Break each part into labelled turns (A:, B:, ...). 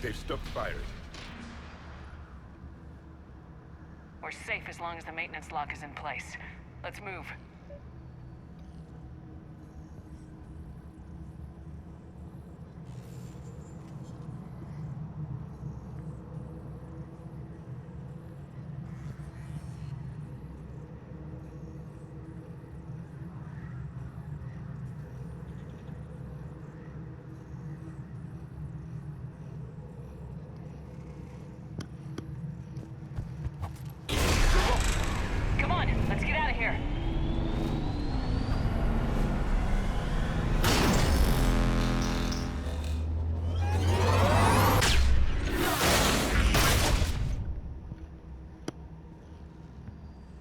A: They've stopped firing.
B: We're safe as long as the maintenance lock is in place. Let's move. Come on, let's get out of here.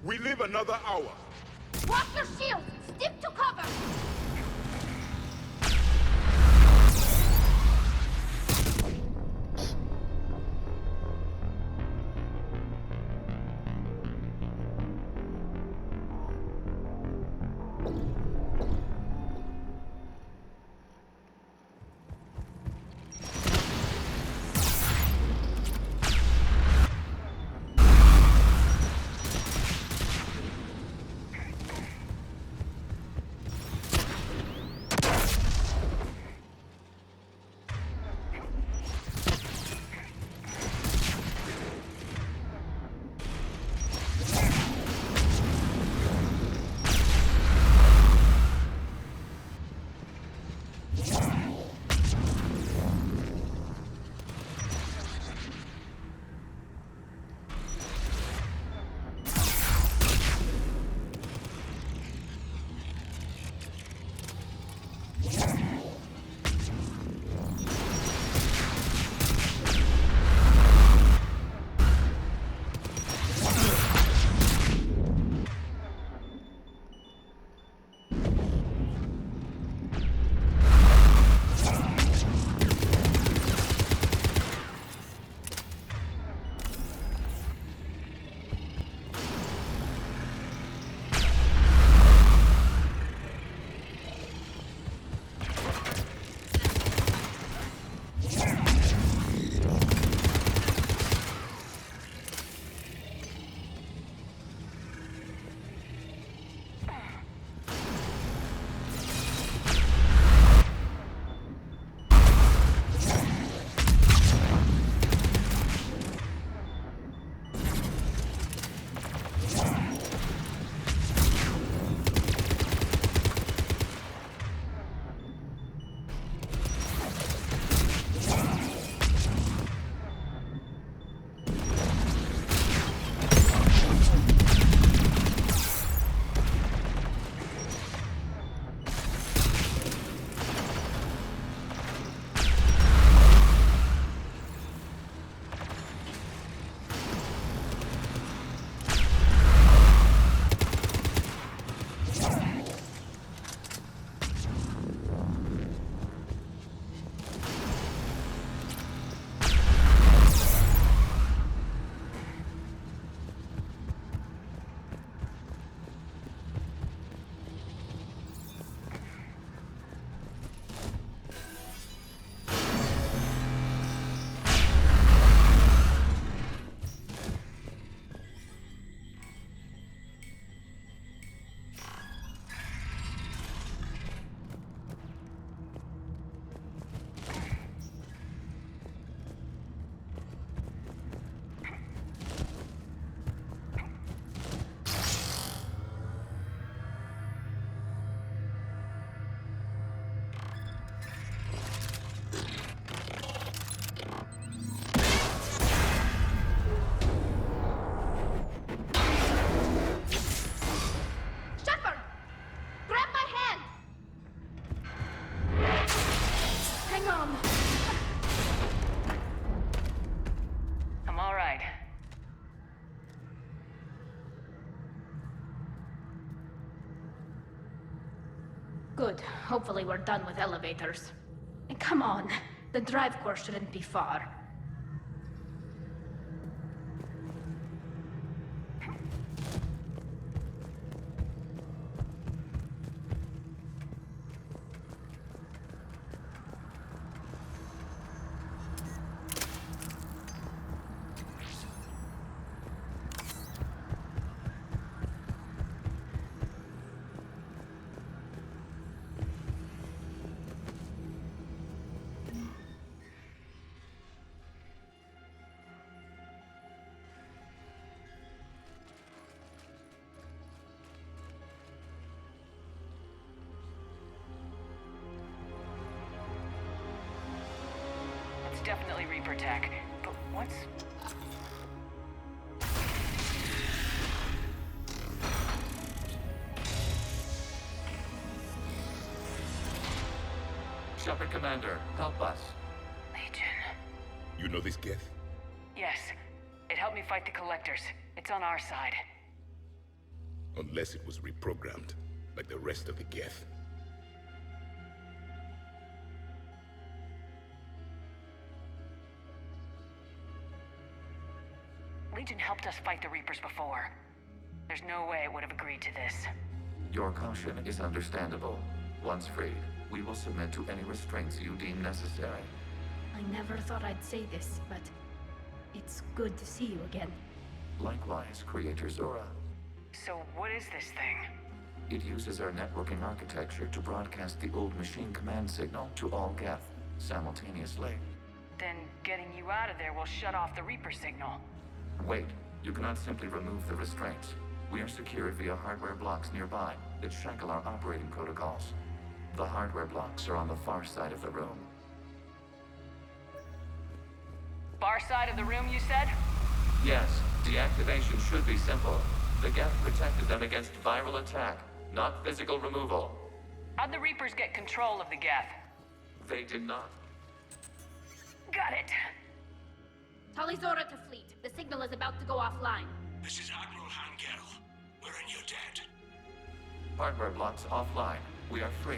A: We live another hour.
C: Drop your shields! Stick to cover! Good. Hopefully we're done with elevators. And come on, the drive course shouldn't be far.
B: definitely Reaper tech. But what's...
D: Shepard Commander, help us.
B: Legion.
A: You know this Geth?
B: Yes. It helped me fight the Collectors. It's on our side.
A: Unless it was reprogrammed, like the rest of the Geth.
B: Legion helped us fight the Reapers before. There's no way it would have agreed to this.
D: Your caution is understandable. Once freed, we will submit to any restraints you deem necessary.
C: I never thought I'd say this, but it's good to see you again.
D: Likewise, Creator Zora.
B: So what is this thing?
D: It uses our networking architecture to broadcast the old machine command signal to all Geth simultaneously.
B: Then getting you out of there will shut off the Reaper signal.
D: Wait, you cannot simply remove the restraints. We are secured via hardware blocks nearby that shackle our operating protocols. The hardware blocks are on the far side of the room.
B: Far side of the room, you said?
D: Yes, deactivation should be simple. The Geth protected them against viral attack, not physical removal.
B: How'd the Reapers get control of the Geth?
D: They did not.
B: Got it.
C: Tali Zora to fleet. The signal is about to go offline.
E: This is Admiral Hangel. We're in your debt.
D: Hardware blocks offline. We are free.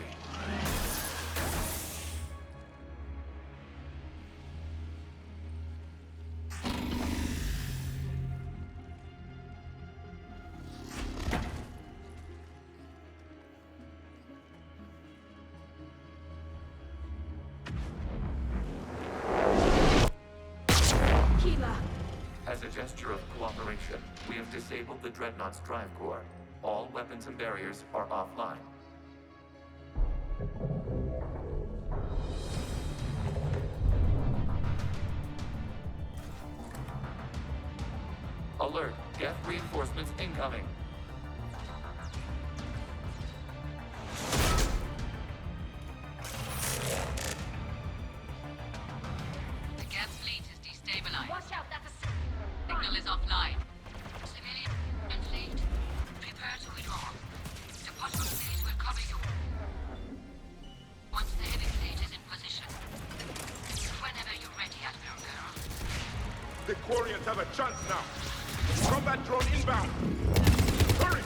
D: As a gesture of cooperation, we have disabled the Dreadnought's drive core. All weapons and barriers are offline. Alert! Geth reinforcements incoming!
F: The Geth fleet is destabilized.
C: Watch out, that's a...
F: Signal is offline. Civilian fleet, prepare to withdraw. The possible fleet will cover you. Once the heavy fleet is in position. Whenever you're ready, Admiral Girl.
A: The Quarians have a chance now. Combat drone inbound. Hurry!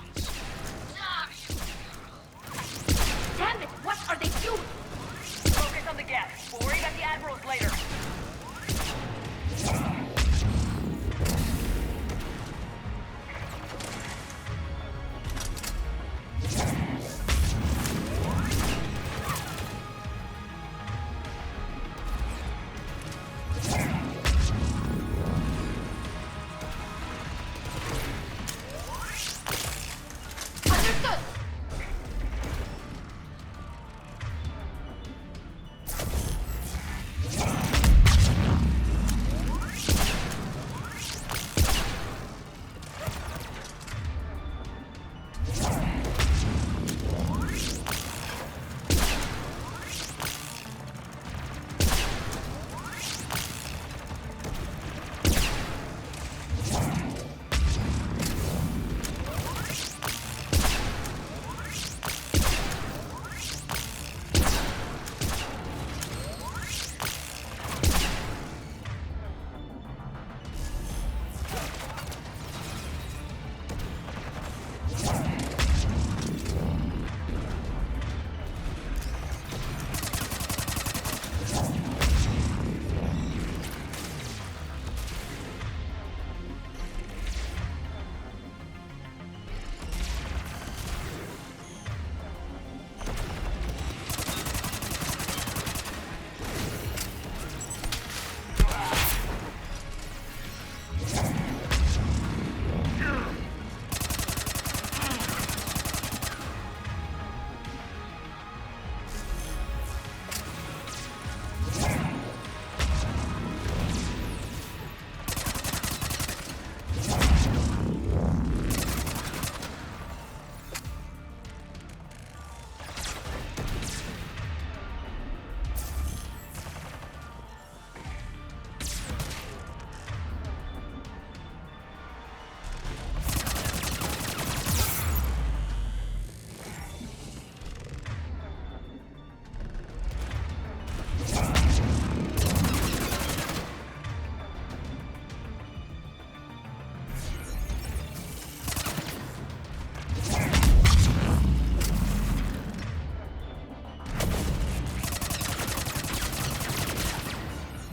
E: guns.
C: Damn it! What are they doing?
B: Focus on the gas. We'll worry about the admirals later.
C: Understood!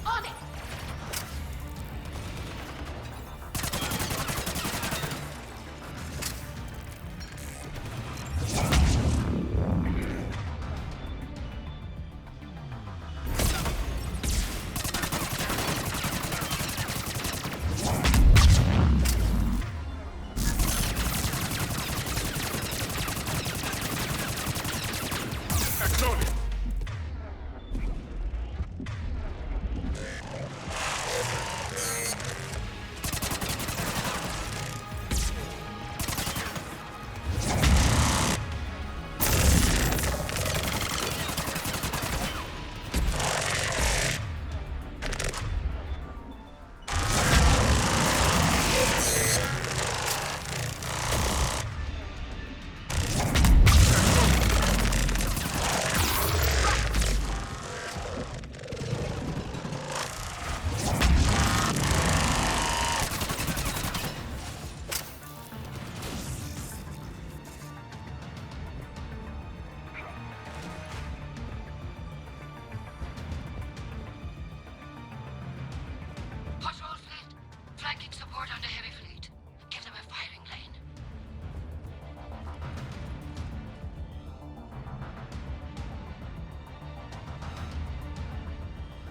C: On it!
A: Acknowledge.
F: Patrol fleet. Flanking support on the heavy fleet. Give them a firing lane.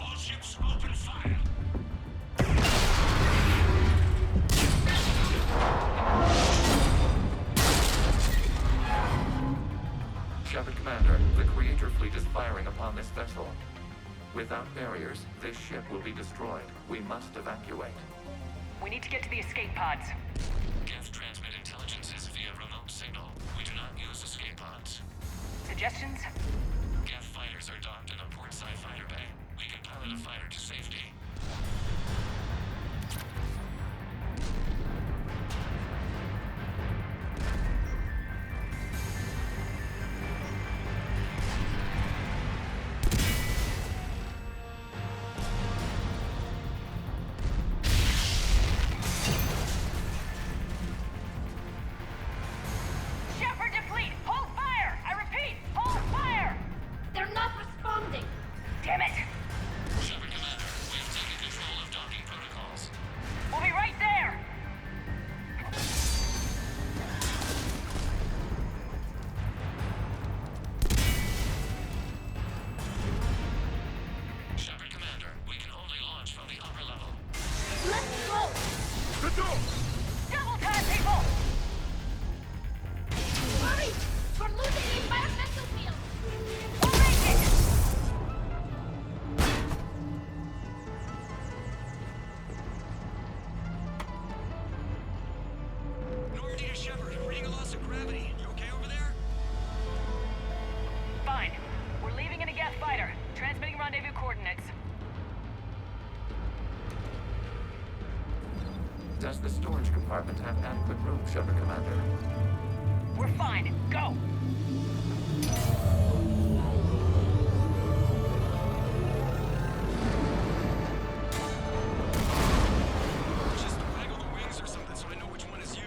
E: All ships open fire.
D: Shepard Commander, the Creator fleet is firing upon this vessel. Without barriers, this ship will be destroyed. We must evacuate.
B: We need to get to the escape pods.
D: Geth transmit intelligences via remote signal. We do not use escape pods.
B: Suggestions?
D: Geth fighters are docked in a portside fighter bay. We can pilot a fighter to safety.
E: Shepard, reading a loss of gravity. You okay over there?
B: Fine. We're leaving in a Geth fighter. Transmitting rendezvous coordinates.
D: Does the storage compartment have adequate room, Shepard Commander?
B: We're fine. Go!
E: Just waggle the wings or something so I know which one is you.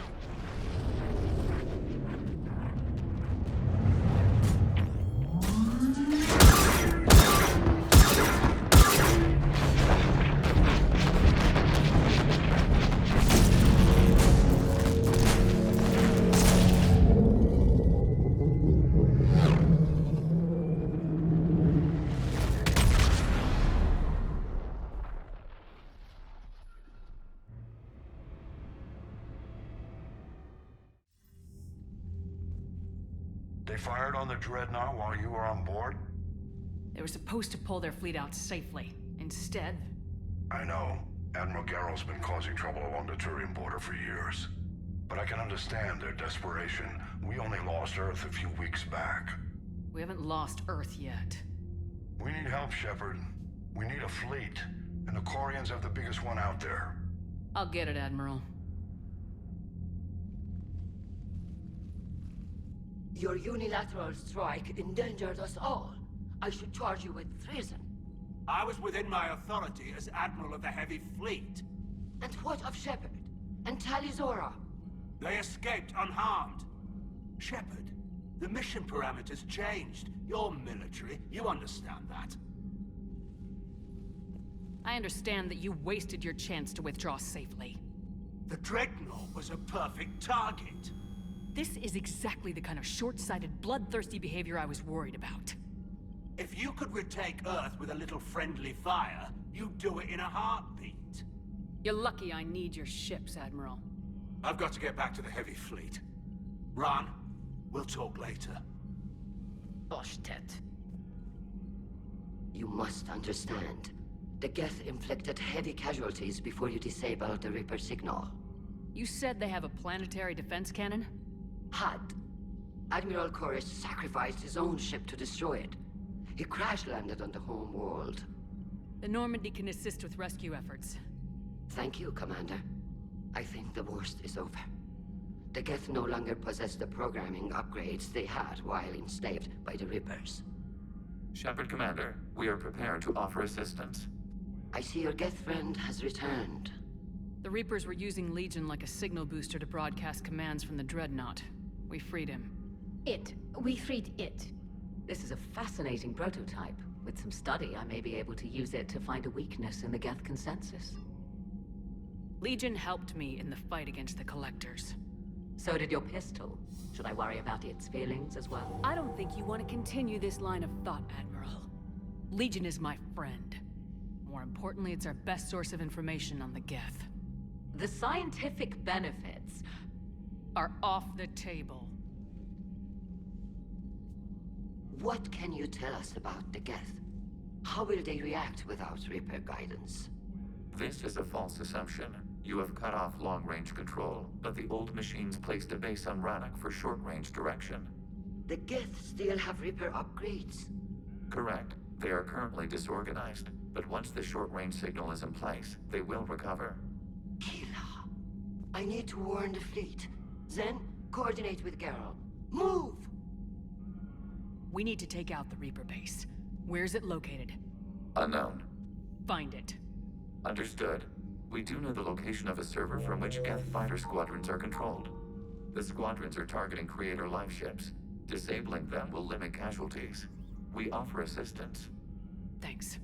G: They fired on the Dreadnought while you were on board?
B: They were supposed to pull their fleet out safely. Instead,
G: I know. Admiral Garrow's been causing trouble along the Turian border for years. But I can understand their desperation. We only lost Earth a few weeks back.
B: we haven't lost Earth yet.
G: We need help, Shepard. We need a fleet. And the Quarians have the biggest one out there.
B: I'll get it, Admiral.
H: Your unilateral strike endangered us all. I should charge you with treason.
E: I was within my authority as Admiral of the Heavy Fleet.
H: And what of Shepard? And Talizora?
E: They escaped unharmed. Shepard, the mission parameters changed. You're military, you understand that.
B: I understand that you wasted your chance to withdraw safely.
E: The Dreadnought was a perfect target.
B: This is exactly the kind of short-sighted, bloodthirsty behavior I was worried about.
E: If you could retake Earth with a little friendly fire, you'd do it in a heartbeat.
B: You're lucky I need your ships, Admiral.
E: I've got to get back to the Heavy Fleet. Ron, we'll talk later.
H: Oshtet. You must understand. The Geth inflicted heavy casualties before you disabled the Reaper signal.
B: You said they have a planetary defense cannon?
H: Had. Admiral Koresh sacrificed his own ship to destroy it. He crash-landed on the home world.
B: The Normandy can assist with rescue efforts.
H: Thank you, Commander. I think the worst is over. The Geth no longer possess the programming upgrades they had while enslaved by the Reapers.
D: Shepard Commander, we are prepared to offer assistance.
H: I see your Geth friend has returned.
B: The Reapers were using Legion like a signal booster to broadcast commands from the Dreadnought. We freed him.
C: We freed it.
I: This is a fascinating prototype. With some study, I may be able to use it to find a weakness in the Geth consensus.
B: Legion helped me in the fight against the Collectors.
I: So did your pistol. Should I worry about its feelings as well?
B: I don't think you want to continue this line of thought, Admiral. Legion is my friend. More importantly, it's our best source of information on the Geth.
I: The scientific benefits
B: Are off the table.
H: What can you tell us about the Geth? How will they react without Reaper guidance?
D: This is a false assumption. You have cut off long-range control, but the old machines placed a base on Rannoch for short-range direction.
H: The Geth still have Reaper upgrades.
D: Correct. They are currently disorganized, but once the short-range signal is in place, they will recover.
H: Kila. I need to warn the fleet. Then, coordinate with Garrow. Move!
B: We need to take out the Reaper base. Where's it located?
D: Unknown.
B: Find it.
D: Understood. We do know the location of a server from which Geth fighter squadrons are controlled. The squadrons are targeting Creator life ships. Disabling them will limit casualties. We offer assistance.
B: Thanks.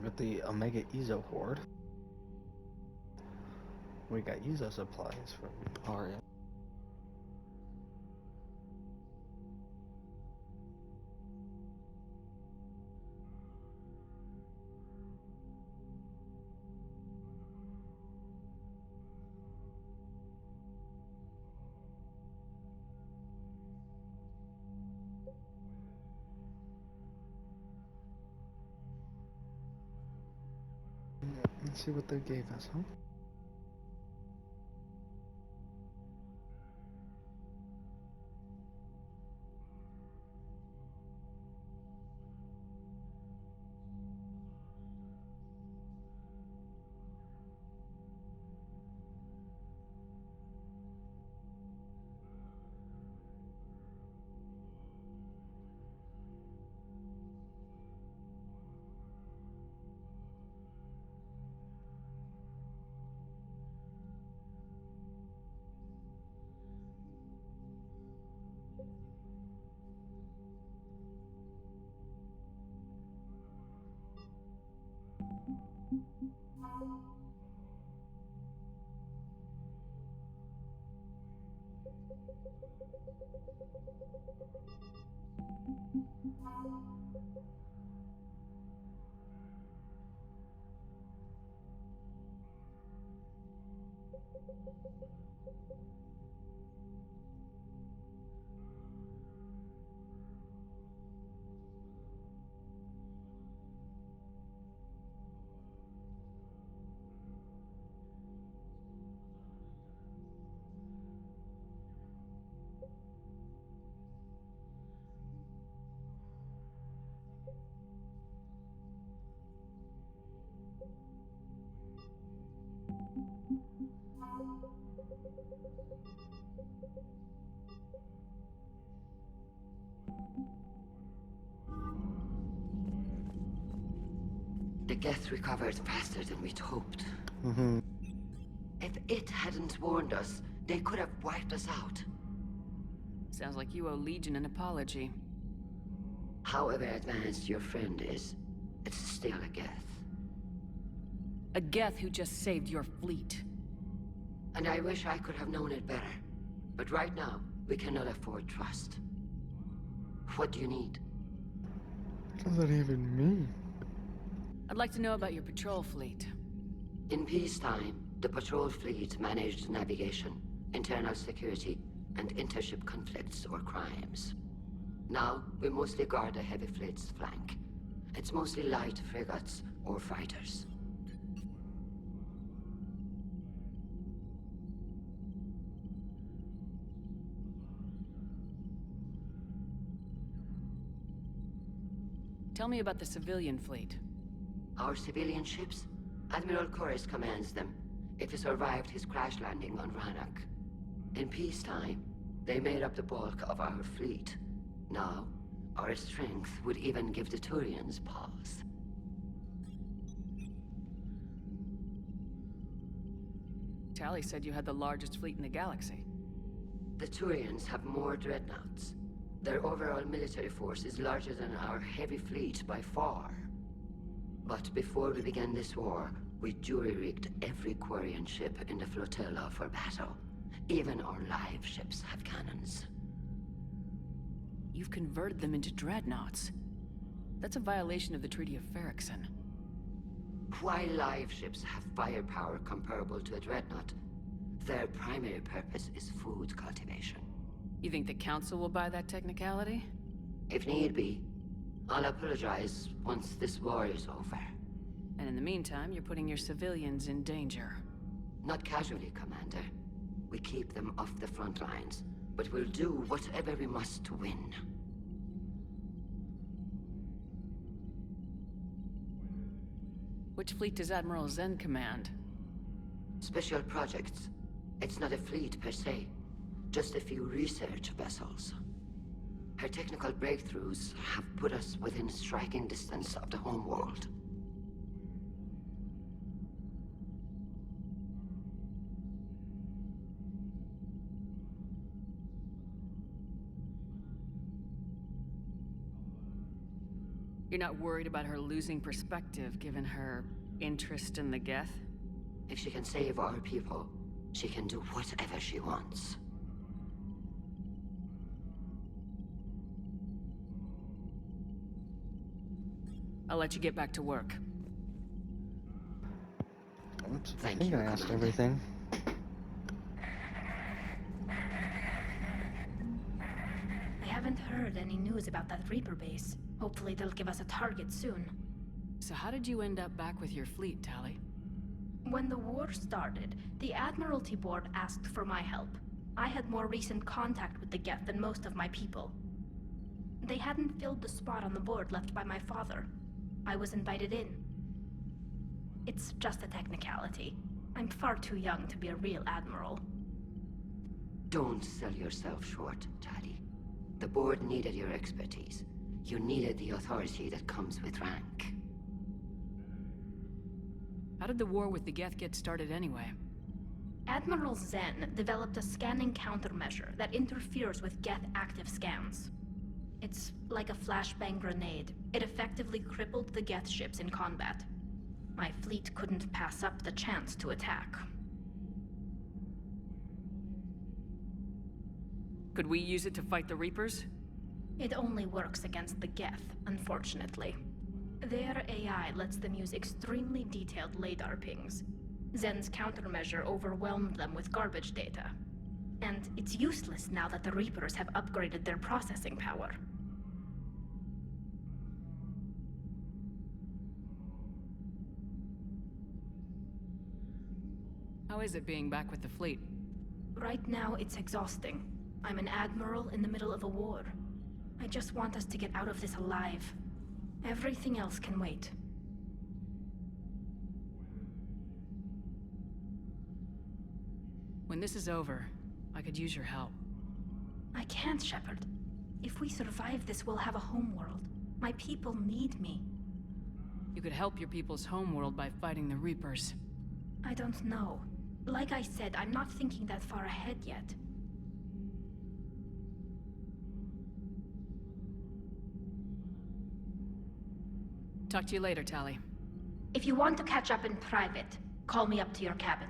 J: With the Omega Ezo Horde, we got Ezo supplies from Aria. Let's see what they gave us, huh?
H: The Geth recovered faster than we'd hoped.
J: Mm-hmm.
H: If it hadn't warned us, they could have wiped us out.
B: Sounds like you owe Legion an apology.
H: However advanced your friend is, it's still a Geth.
B: A Geth who just saved your fleet.
H: And I wish I could have known it better. But right now, we cannot afford trust. What do you need?
J: What does that even mean?
B: I'd like to know about your patrol fleet.
H: In peacetime, the patrol fleet managed navigation, internal security, and intership conflicts or crimes. Now, we mostly guard the heavy fleet's flank. It's mostly light frigates or fighters.
B: Tell me about the civilian fleet.
H: Our civilian ships? Admiral Chorus commands them. If he survived his crash landing on Rannoch. In peacetime, they made up the bulk of our fleet. Now, our strength would even give the Turians pause.
B: Tally said you had the largest fleet in the galaxy.
H: The Turians have more dreadnoughts. Their overall military force is larger than our heavy fleet by far. But before we began this war, we jury-rigged every Quarian ship in the flotilla for battle. Even our live ships have cannons.
B: You've converted them into dreadnoughts. That's a violation of the Treaty of Ferrixon.
H: While live ships have firepower comparable to a dreadnought, their primary purpose is food cultivation.
B: You think the Council will buy that technicality?
H: If need be, I'll apologize once this war is over.
B: And in the meantime, you're putting your civilians in danger.
H: Not casually, Commander. We keep them off the front lines, but we'll do whatever we must to win.
B: Which fleet does Admiral Zen command?
H: Special projects. It's not a fleet per se, just a few research vessels. Her technical breakthroughs have put us within striking distance of the homeworld.
B: You're not worried about her losing perspective, given her interest in the Geth?
H: If she can save our people, she can do whatever she wants.
B: I'll let you get back to work.
J: Oops, I
H: Thank
J: think
H: you,
J: I asked
H: Commander.
J: everything.
C: I haven't heard any news about that Reaper base. Hopefully they'll give us a target soon.
B: So how did you end up back with your fleet, Tally?
C: When the war started, the Admiralty Board asked for my help. I had more recent contact with the Geth than most of my people. They hadn't filled the spot on the board left by my father. I was invited in. It's just a technicality. I'm far too young to be a real admiral.
H: Don't sell yourself short, Tali. The board needed your expertise. You needed the authority that comes with rank.
B: How did the war with the Geth get started anyway?
C: Admiral Zen developed a scanning countermeasure that interferes with Geth active scans. It's like a flashbang grenade. It effectively crippled the Geth ships in combat. My fleet couldn't pass up the chance to attack.
B: Could we use it to fight the Reapers?
C: It only works against the Geth, unfortunately. Their AI lets them use extremely detailed LADAR pings. Zen's countermeasure overwhelmed them with garbage data. And it's useless now that the Reapers have upgraded their processing power.
B: How is it being back with the fleet?
C: Right now, it's exhausting. I'm an admiral in the middle of a war. I just want us to get out of this alive. Everything else can wait.
B: When this is over, I could use your help.
C: I can't, Shepard. If we survive this, we'll have a homeworld. My people need me.
B: You could help your people's homeworld by fighting the Reapers.
C: I don't know. Like I said, I'm not thinking that far ahead yet.
B: Talk to you later, Tali.
C: If you want to catch up in private, call me up to your cabin.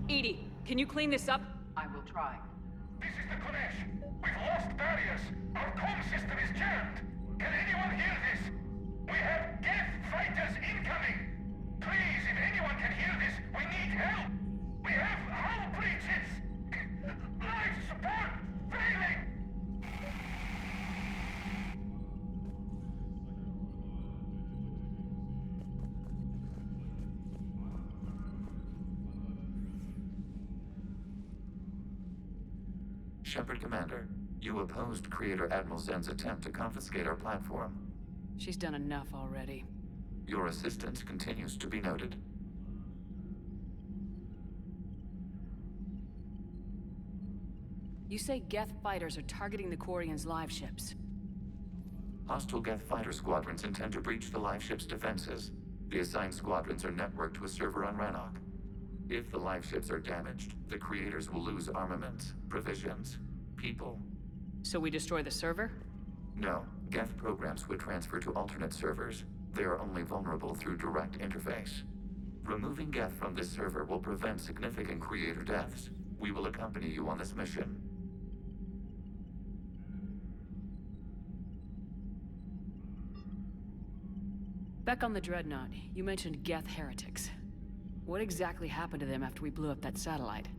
B: Edie, can you clean this up?
I: I will try.
A: This is the Kodesh. We've lost barriers. Our comm system is jammed. Can anyone hear this? We have Geth fighters incoming. Please, if anyone can hear this, we need help. We have hull breaches. Life support failing.
D: Shepard Commander, you opposed Creator Admiral Zen's attempt to confiscate our platform.
B: She's done enough already.
D: Your assistance continues to be noted.
B: You say Geth fighters are targeting the Quarians' live ships.
D: Hostile Geth fighter squadrons intend to breach the live ship's defenses. The assigned squadrons are networked to a server on Rannoch. If the live ships are damaged, the creators will lose armaments, provisions, people.
B: So we destroy the server?
D: No, Geth programs would transfer to alternate servers. They are only vulnerable through direct interface. Removing Geth from this server will prevent significant creator deaths. We will accompany you on this mission.
B: Back on the Dreadnought, you mentioned Geth heretics. What exactly happened to them after we blew up that satellite?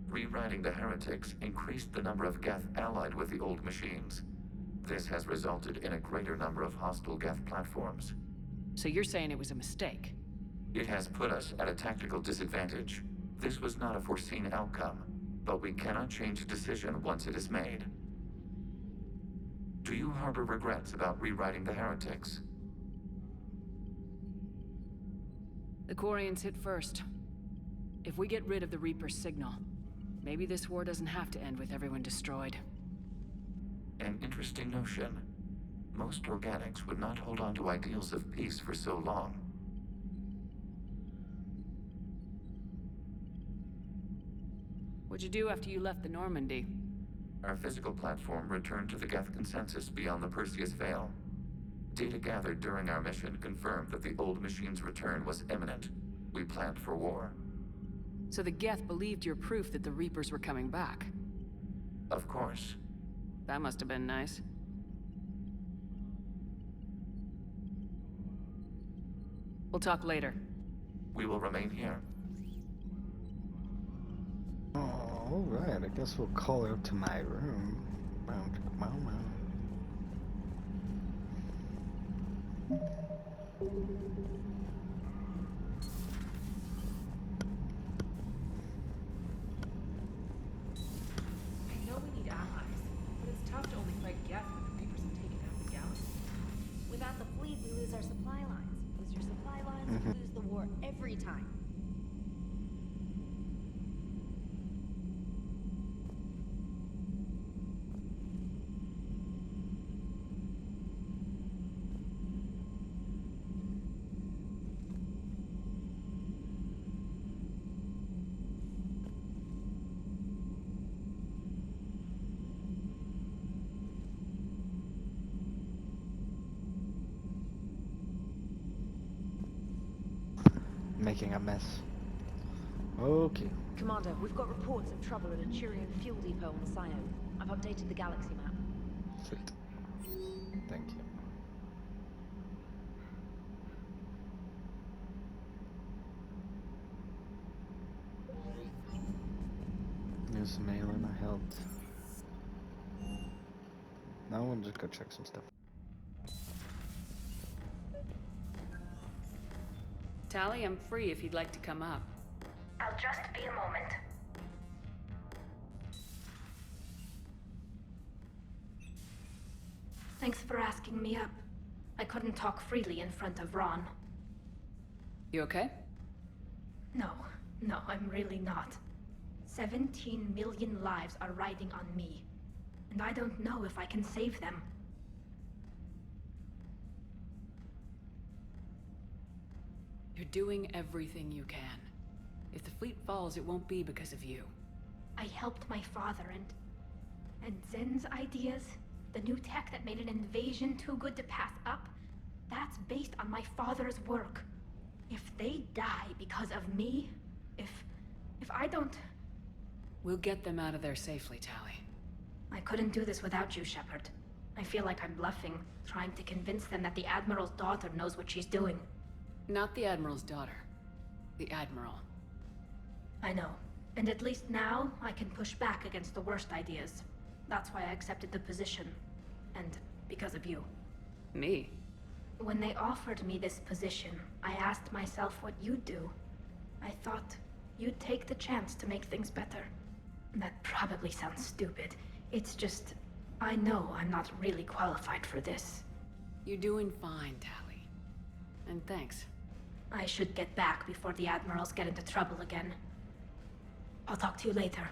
D: Rewriting the heretics increased the number of Geth allied with the old machines. This has resulted in a greater number of hostile Geth platforms.
B: So you're saying it was a mistake?
D: It has put us at a tactical disadvantage. This was not a foreseen outcome, but we cannot change a decision once it is made. Do you harbor regrets about rewriting the heretics?
B: The Quarians hit first. If we get rid of the Reaper's signal, maybe this war doesn't have to end with everyone destroyed.
D: An interesting notion. Most organics would not hold on to ideals of peace for so long.
B: What'd you do after you left the Normandy?
D: Our physical platform returned to the Geth consensus beyond the Perseus Veil. Data gathered during our mission confirmed that the old machine's return was imminent. We planned for war.
B: So the Geth believed your proof that the Reapers were coming back?
D: Of course.
B: That must have been nice. We'll talk later.
D: We will remain here.
J: Alright, I guess we'll call her up to my room.
K: I know we need allies, but it's tough to only fight Geth when the Reapers have taken out the galaxy.
L: Without the fleet, we lose our supply lines. Lose your supply lines, you lose the war every time.
J: Making a mess. Okay.
L: Commander, we've got reports of trouble at a Turian fuel depot on Scion. I've updated the galaxy map.
J: Sweet. Thank you. There's mail and I helped. Now we'll just go check some stuff.
B: Tally, I'm free if you'd like to come up.
C: I'll just be a moment. Thanks for asking me up. I couldn't talk freely in front of Ron.
B: You okay?
C: No, I'm really not. 17 million lives are riding on me, and I don't know if I can save them.
B: You're doing everything you can. If the fleet falls, it won't be because of you.
C: I helped my father and Zen's ideas, the new tech that made an invasion too good to pass up, that's based on my father's work. If they die because of me, if I don't...
B: We'll get them out of there safely, Tally.
C: I couldn't do this without you, Shepard. I feel like I'm bluffing, trying to convince them that the Admiral's daughter knows what she's doing.
B: Not the Admiral's daughter. The Admiral.
C: I know. And at least now, I can push back against the worst ideas. That's why I accepted the position. And because of you.
B: Me?
C: When they offered me this position, I asked myself what you'd do. I thought you'd take the chance to make things better. That probably sounds stupid. It's just, I know I'm not really qualified for this.
B: You're doing fine, Tally. And thanks.
C: I should get back before the Admirals get into trouble again. I'll talk to you later.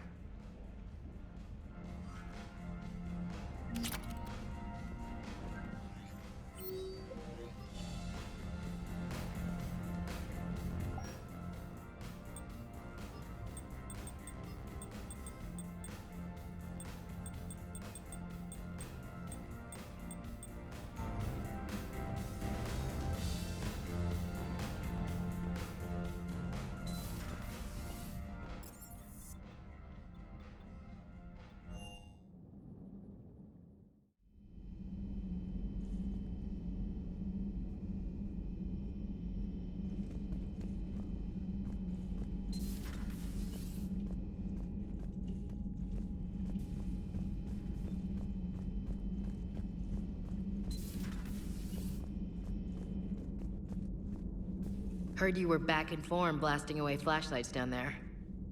L: Heard you were back in form blasting away flashlights down there.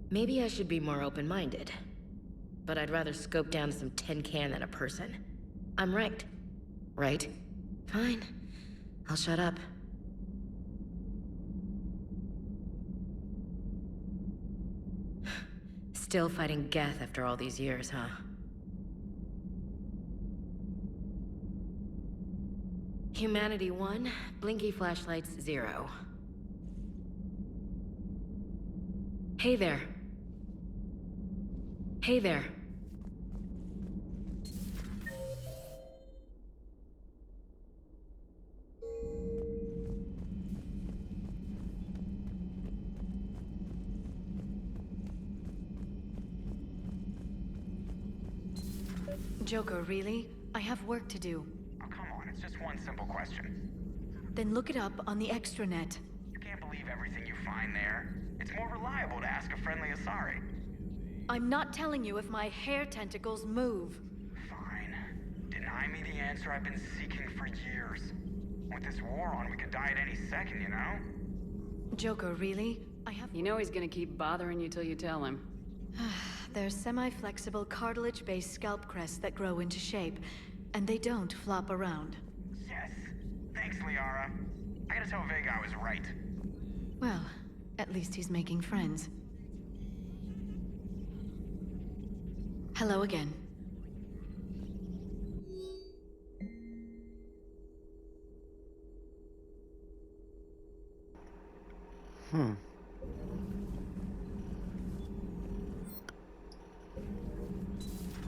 L: Maybe I should be more open-minded. But I'd rather scope down some tin can than a person. I'm ranked. Right? Fine. I'll shut up. Still fighting Geth after all these years, huh? Humanity 1, blinky flashlights 0. Hey there. Hey there. Joker, really? I have work to do.
M: Oh, come on, it's just one simple question.
L: Then look it up on the extranet.
M: You can't believe everything you find there. It's more reliable to ask a friendly Asari.
L: I'm not telling you if my hair tentacles move.
M: Fine. Deny me the answer I've been seeking for years. With this war on, we could die at any second, you know?
N: Joker, really?
B: You know he's gonna keep bothering you till you tell him.
N: They're semi-flexible cartilage-based scalp crests that grow into shape, and they don't flop around.
M: Yes. Thanks, Liara. I gotta tell Vega I was right.
N: Well, at least he's making friends. Hello again.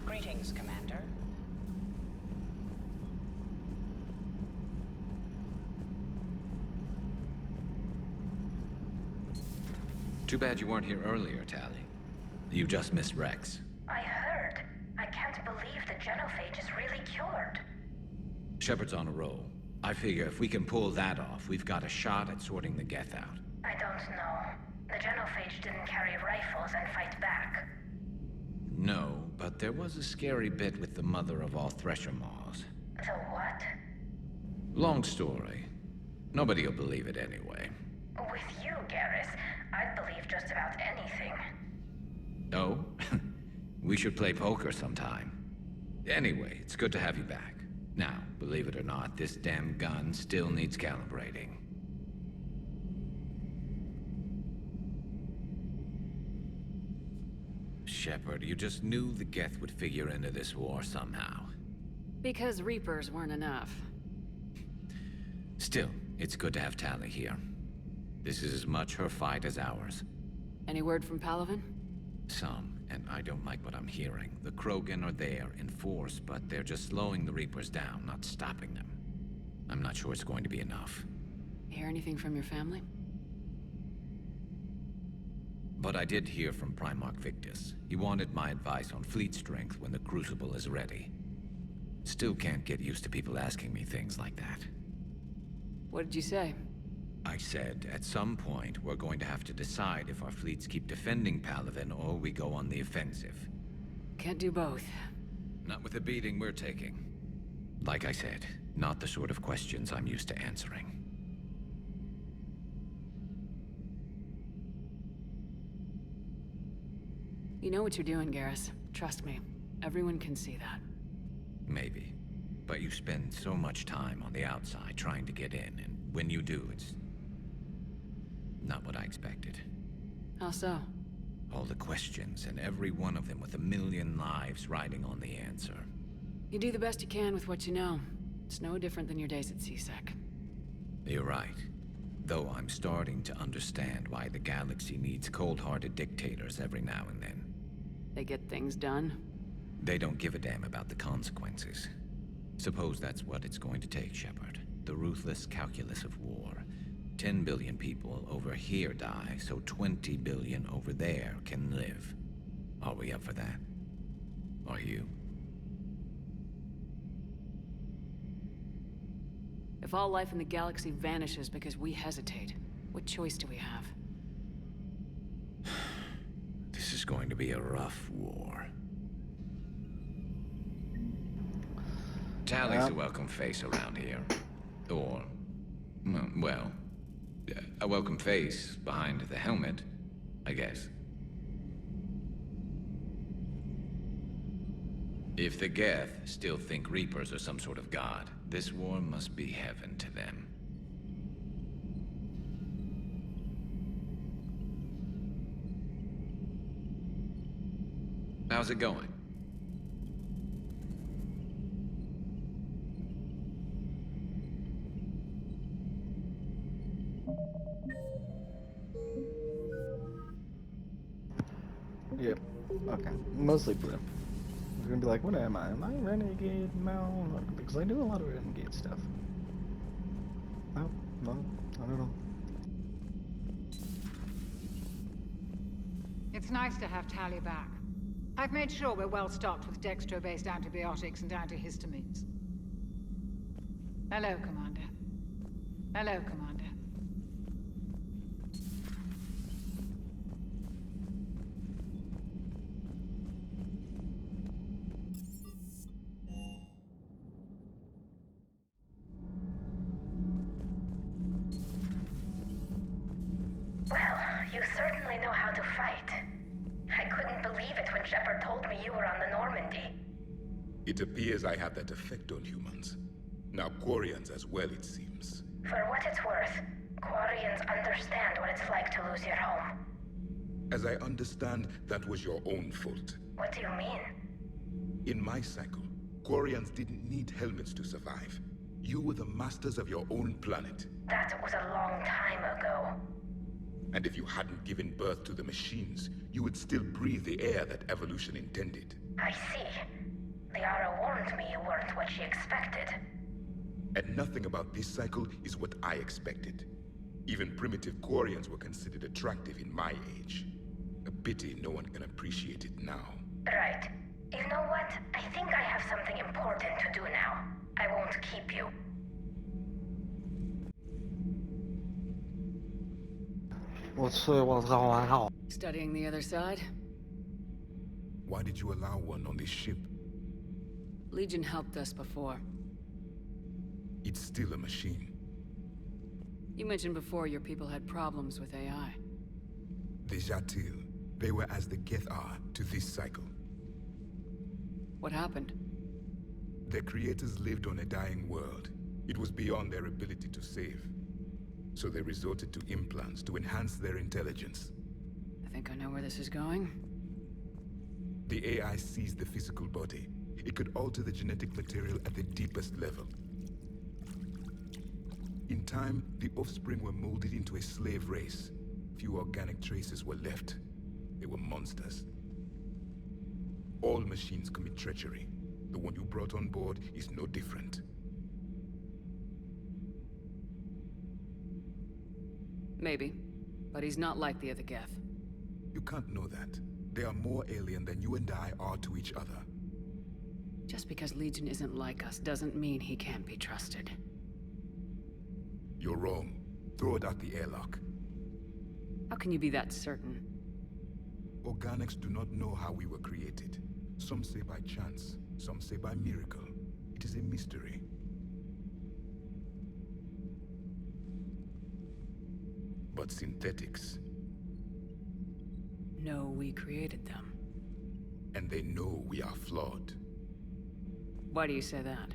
F: Greetings, Commander.
O: Too bad you weren't here earlier, Tally. You just missed Rex.
P: I heard. I can't believe the genophage is really cured.
O: Shepard's on a roll. I figure if we can pull that off, we've got a shot at sorting the Geth out.
P: I don't know. The genophage didn't carry rifles and fight back.
O: No, but there was a scary bit with the mother of all Thresher Maws.
P: The what?
O: Long story. Nobody'll believe it anyway.
P: With you, Garrus, I'd believe just about anything.
O: Oh? We should play poker sometime. Anyway, it's good to have you back. Now, believe it or not, this damn gun still needs calibrating. Shepard, you just knew the Geth would figure into this war somehow.
B: Because Reapers weren't enough.
O: Still, it's good to have Tally here. This is as much her fight as ours.
B: Any word from Palaven?
O: Some, and I don't like what I'm hearing. The Krogan are there in force, but they're just slowing the Reapers down, not stopping them. I'm not sure it's going to be enough.
B: Hear anything from your family?
O: But I did hear from Primarch Victus. He wanted my advice on fleet strength when the Crucible is ready. Still can't get used to people asking me things like that.
B: What did you say?
O: I said, at some point, we're going to have to decide if our fleets keep defending Palaven or we go on the offensive.
B: Can't do both.
O: Not with the beating we're taking. Like I said, not the sort of questions I'm used to answering.
B: You know what you're doing, Garrus. Trust me. Everyone can see that.
O: Maybe. But you spend so much time on the outside trying to get in, and when you do, it's not what I expected.
B: How so?
O: All the questions, and every one of them with a million lives riding on the answer.
B: You do the best you can with what you know. It's no different than your days at CSEC.
O: You're right. Though I'm starting to understand why the galaxy needs cold-hearted dictators every now and then.
B: They get things done?
O: They don't give a damn about the consequences. Suppose that's what it's going to take, Shepard. The ruthless calculus of war. 10 billion people over here die, so 20 billion over there can live. Are we up for that? Are you?
B: If all life in the galaxy vanishes because we hesitate, what choice do we have?
O: This is going to be a rough war. Tally's a welcome face around here. Or, well, a welcome face behind the helmet, I guess. If the Geth still think Reapers are some sort of god, this war must be heaven to them. How's it going?
J: Yep. Okay. Mostly blue. You're gonna be like, what am I? Am I renegade? No, because I do a lot of renegade stuff. No, I don't know.
Q: It's nice to have Tally back. I've made sure we're well stocked with dextro-based antibiotics and antihistamines. Hello, Commander. Hello, Commander.
P: You certainly know how to fight. I couldn't believe it when Shepard told me you were on the Normandy.
R: It appears I have that effect on humans. Now Quarians as well, it seems.
P: For what it's worth, Quarians understand what it's like to lose your home.
R: As I understand, that was your own fault.
P: What do you mean?
R: In my cycle, Quarians didn't need helmets to survive. You were the masters of your own planet.
P: That was a long time ago.
R: And if you hadn't given birth to the machines, you would still breathe the air that evolution intended.
P: I see. Liara warned me you weren't what she expected.
R: And nothing about this cycle is what I expected. Even primitive Quarians were considered attractive in my age. A pity no one can appreciate it now.
P: Right. You know what? I think I have something important to do now. I won't keep you.
B: Studying the other side?
R: Why did you allow one on this ship?
B: Legion helped us before.
R: It's still a machine.
B: You mentioned before your people had problems with AI.
R: The Jatil. They were as the Geth are to this cycle.
B: What happened?
R: Their creators lived on a dying world. It was beyond their ability to save. So they resorted to implants to enhance their intelligence.
B: I think I know where this is going.
R: The AI seized the physical body. It could alter the genetic material at the deepest level. In time, the offspring were molded into a slave race. Few organic traces were left. They were monsters. All machines commit treachery. The one you brought on board is no different.
B: Maybe. But he's not like the other Geth.
R: You can't know that. They are more alien than you and I are to each other.
B: Just because Legion isn't like us doesn't mean he can't be trusted.
R: You're wrong. Throw it out the airlock.
B: How can you be that certain?
R: Organics do not know how we were created. Some say by chance, some say by miracle. It is a mystery. But synthetics...
B: No, we created them.
R: And they know we are flawed.
B: Why do you say that?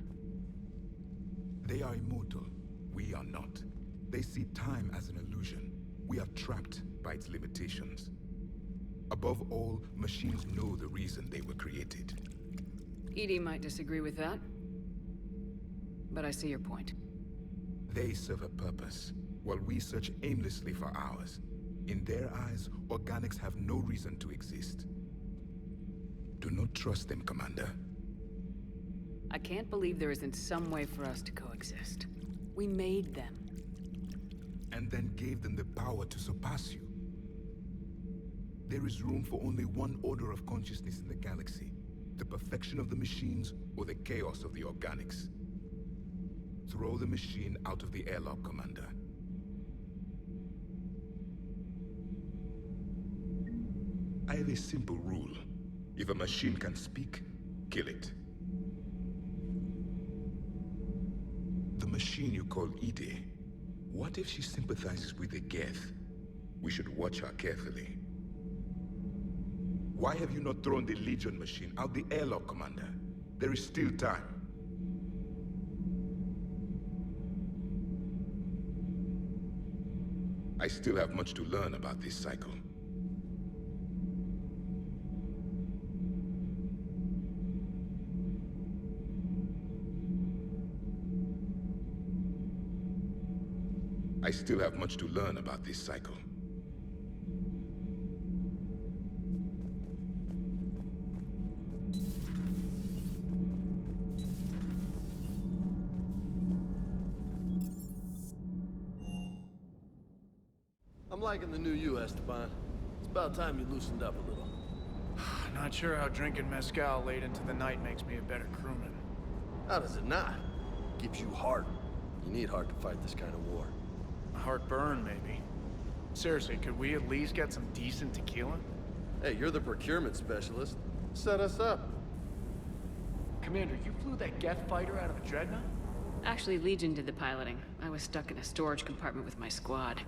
R: They are immortal. We are not. They see time as an illusion. We are trapped by its limitations. Above all, machines know the reason they were created.
B: EDI might disagree with that. But I see your point.
R: They serve a purpose, while we search aimlessly for ours. In their eyes, organics have no reason to exist. Do not trust them, Commander.
B: I can't believe there isn't some way for us to coexist. We made them.
R: And then gave them the power to surpass you. There is room for only one order of consciousness in the galaxy. The perfection of the machines, or the chaos of the organics. Throw the machine out of the airlock, Commander. I have a simple rule. If a machine can speak, kill it. The machine you call EDI, what if she sympathizes with the Geth? We should watch her carefully. Why have you not thrown the Legion machine out the airlock, Commander? There is still time. I still have much to learn about this cycle. I still have much to learn about this cycle.
S: I'm liking the new you, Esteban. It's about time you loosened up a little.
T: Not sure how drinking mezcal late into the night makes me a better crewman.
S: How does it not? Gives you heart. You need heart to fight this kind of war.
T: Heartburn, maybe. Seriously, could we at least get some decent tequila?
S: Hey, you're the procurement specialist. Set us up.
T: Commander, you flew that Geth fighter out of a dreadnought?
B: Actually, Legion did the piloting. I was stuck in a storage compartment with my squad.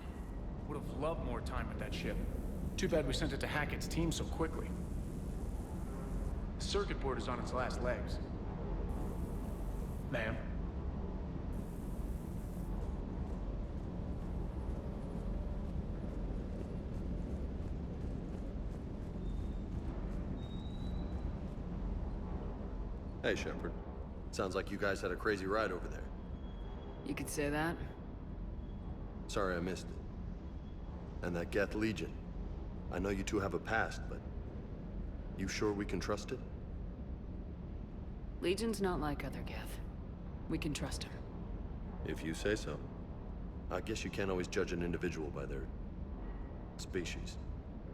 T: Would have loved more time with that ship. Too bad we sent it to Hackett's team so quickly. The circuit board is on its last legs. Ma'am?
S: Hey, Shepard. Sounds like you guys had a crazy ride over there.
B: You could say that.
S: Sorry I missed it. And that Geth Legion. I know you two have a past, but... you sure we can trust it?
B: Legion's not like other Geth. We can trust him.
S: If you say so. I guess you can't always judge an individual by their... species.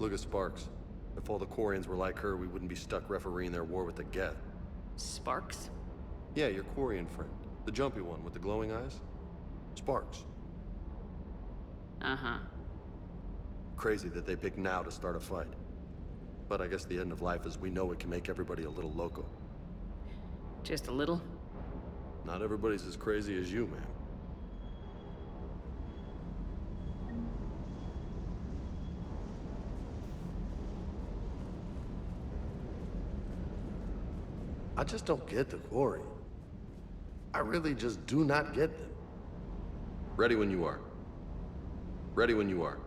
S: Look at Sparks. If all the Quarians were like her, we wouldn't be stuck refereeing their war with the Geth.
B: Sparks?
S: Yeah, your Quarian friend. The jumpy one with the glowing eyes. Sparks.
B: Uh-huh.
S: Crazy that they pick now to start a fight. But I guess the end of life as we know it can make everybody a little loco.
B: Just a little?
S: Not everybody's as crazy as you, man. I just don't get the Quarian. I really just do not get them. Ready when you are. Ready when you are.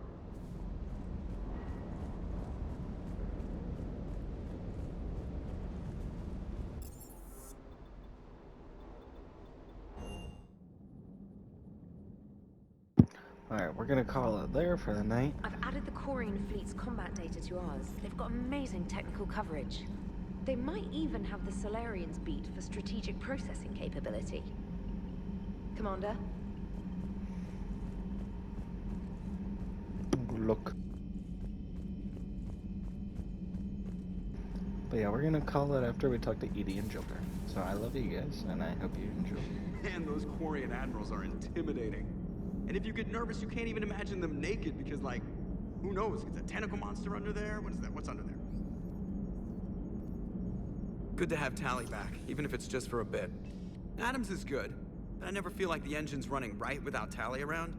J: Alright, we're gonna call it there for the night.
U: I've added the Quarian fleet's combat data to ours. They've got amazing technical coverage. They might even have the Solarians beat for strategic processing capability. Commander?
J: Look. But yeah, we're gonna call it after we talk to Edie and Joker. So I love you guys, and I hope you enjoy.
M: Man, those Quarian admirals are intimidating. And if you get nervous, you can't even imagine them naked because, like, who knows? It's a tentacle monster under there? What is that? What's under there? Good to have Tally back, even if it's just for a bit. Adams is good, but I never feel like the engine's running right without Tally around.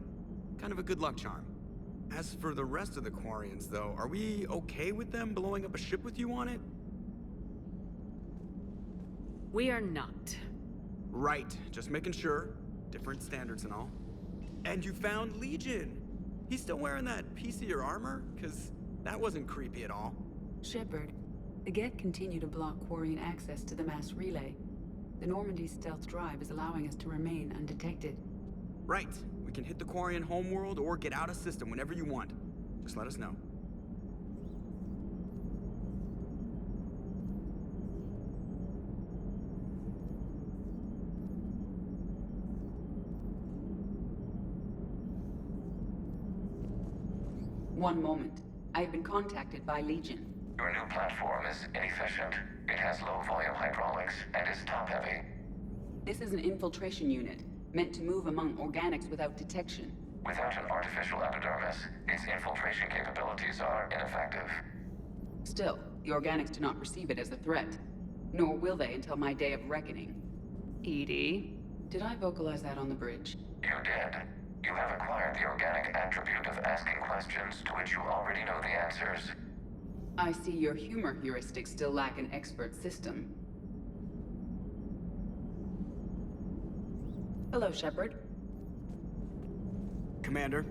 M: Kind of a good luck charm. As for the rest of the Quarians, though, are we okay with them blowing up a ship with you on it?
B: We are not.
M: Right, just making sure. Different standards and all. And you found Legion! He's still wearing that piece of your armor? Cause that wasn't creepy at all.
V: Shepard, the Geth continue to block Quarian access to the mass relay. The Normandy stealth drive is allowing us to remain undetected.
M: Right. We can hit the Quarian homeworld or get out of system whenever you want. Just let us know.
V: One moment. I have been contacted by Legion.
D: Your new platform is inefficient. It has low volume hydraulics and is top heavy.
V: This is an infiltration unit, meant to move among organics without detection.
D: Without an artificial epidermis, its infiltration capabilities are ineffective.
V: Still, the organics do not perceive it as a threat. Nor will they until my day of reckoning. Edie? Did I vocalize that on the bridge?
D: You did. You have acquired the organic attribute of asking questions to which you already know the answers.
V: I see your humor heuristics still lack an expert system. Hello, Shepard.
M: Commander.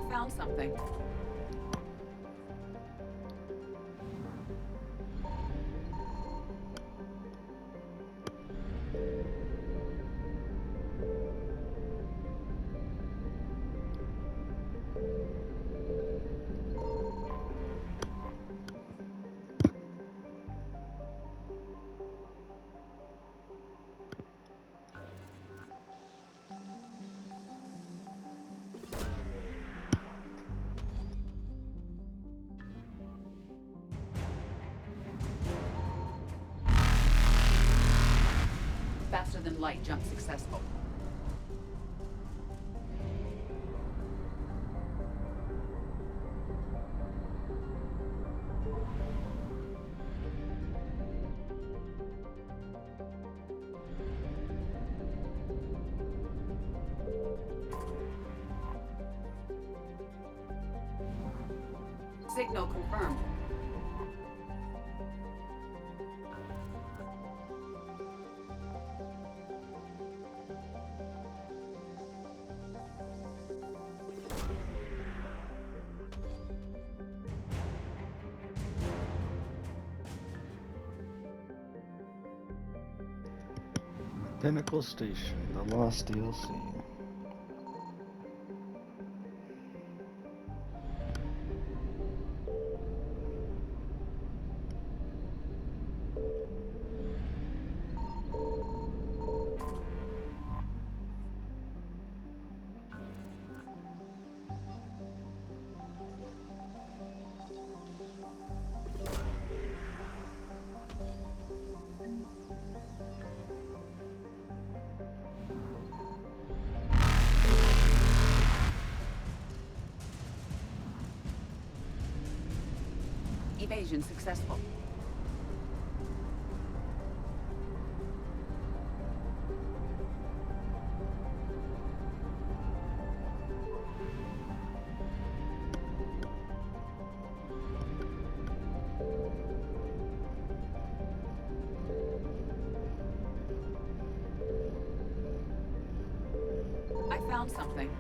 V: I found something. Faster than light jump successful. Signal confirmed.
J: Pinnacle Station, the Lost DLC.
V: Evasion successful. I found something.